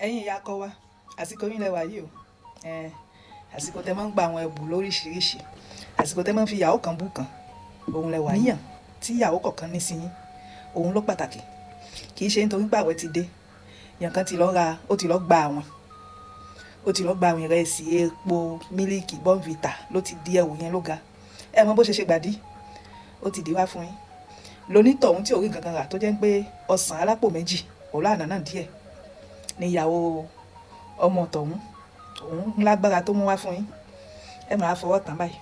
ẹ̀yin ìyá kọ wa àsìkò yín lẹ́wà yìí o àsìkò tẹ́ máa ń gba àwọn ẹ̀bùn lóríṣiríṣi àsìkò tẹ́ máa ń fi ìyàwó kan bú kan òun lẹ́wà yíyàn tí ìyàwó kọ̀ọ̀kan ní sí yín òun ló pàtàkì kì í ṣe nítorí pé àwẹ̀ ti dé yàn kan ó ti lọ gba àwọn ìrẹsì epo mílíkì bọ́ǹvìtà ló ti di ẹ̀wù yẹn ló ga ẹ mọ bó ṣe gbàdí ó ti di wá fún yín lonítọ̀hún tí ò rí nǹkan kan rà tó jẹ́ pé ọsàn alápò méjì òun láàánà náà díẹ̀ níyàwó ọmọ tọ̀hún òun lágbára tó mú wá fún yín ẹ máa fọwọ́ tán báyìí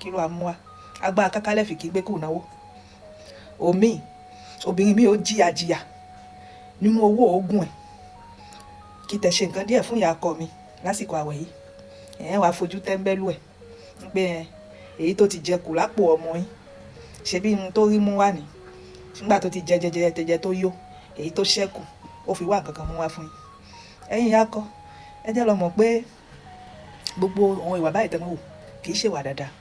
kí ló wá mú wá agbára kákálẹ̀ fi kí gbé kò náwó obìnrin mi ò jìyà nínú owó oògùn ẹ̀ kí tẹ̀ ṣe nǹkan díẹ̀ fún ìyá ọkọ mi lásìkò àwẹ̀ yìí wàá fojú tẹ́ńbẹ́lú ẹ̀ pé èyí tó ti jẹ kù lápò ọmọ yín ṣe bí ohun tó rí mú wá ní nígbà tó ti jẹ tó yó èyí tó ṣẹ́kù ó fi wá nǹkan kan mú wá fún yín ẹ̀yin ìyá ọkọ ẹ jẹ́ lọ mọ̀ pé gbogbo àwọn ìwà báyìí tẹ́ mọ́ wò kì í ṣèwà dáadáa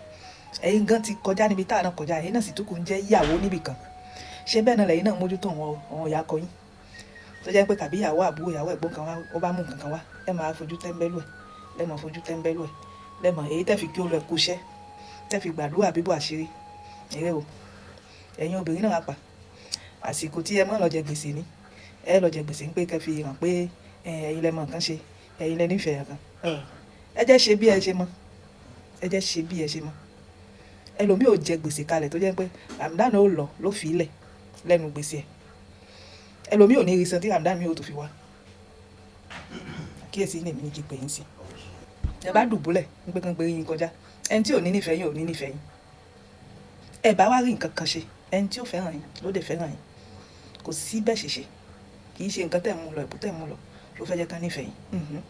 ẹ̀yin gan ti kọjá níbi táà náà kọjá ẹ̀yin náà sì tún kù ń jẹ́ ìyàwó níbì kan ṣé bẹ́ẹ̀ náà lẹ́yìn náà mójútó àwọn ìyá ọkọ yín tó jẹ́ pé tàbí ìyàwó àbúrò ìyàwó ẹ̀gbọ́n kan wá ó bá mú nǹkan kan wá ẹ máa fojú tẹ́ńbẹ́lú ẹ̀ lẹ́mọ̀ èyí tẹ́ fi kí ó lọ ẹ̀kú iṣẹ́ tẹ́ fi gbàdúrà bíbọ̀ àṣírí eré o ẹ̀yin obìnrin náà wà pa àsìkò tí ẹ mọ́ lọ jẹ gbèsè ní ẹ lọ jẹ gbèsè ń pé kẹ́ fi hàn pé ẹ̀yin lẹ mọ̀ nǹkan ṣe ẹ̀yin lẹ nífẹ̀ẹ́ kan ẹ jẹ́ ṣe bí ẹ ṣe mọ́ ẹlòmíì ò jẹ gbèsè kalẹ̀ tó jẹ́ pé Ramadan ó lọ ló fi ilẹ̀ lẹ́nu gbèsè ẹ̀ ẹlòmíì ò ní rí san tí Ramadan mi ò tó fi wá kíyèsí ní èmi ní kí pè yín sí ẹ bá dùbúlẹ̀ ń pé kán gbé yín kọjá ẹni tí ò ní nífẹ̀ẹ́ yín ò ní nífẹ̀ẹ́ yín ẹ bá wá rí nǹkan kan ṣe ẹni tí ò fẹ́ràn yín ló dé fẹ́ràn yín kò sí bẹ́ẹ̀ ṣe kì í ṣe nǹkan tẹ̀ mú lọ ìbú tẹ̀ mú lọ ló fẹ́ jẹ́ ká nífẹ̀ẹ́ yín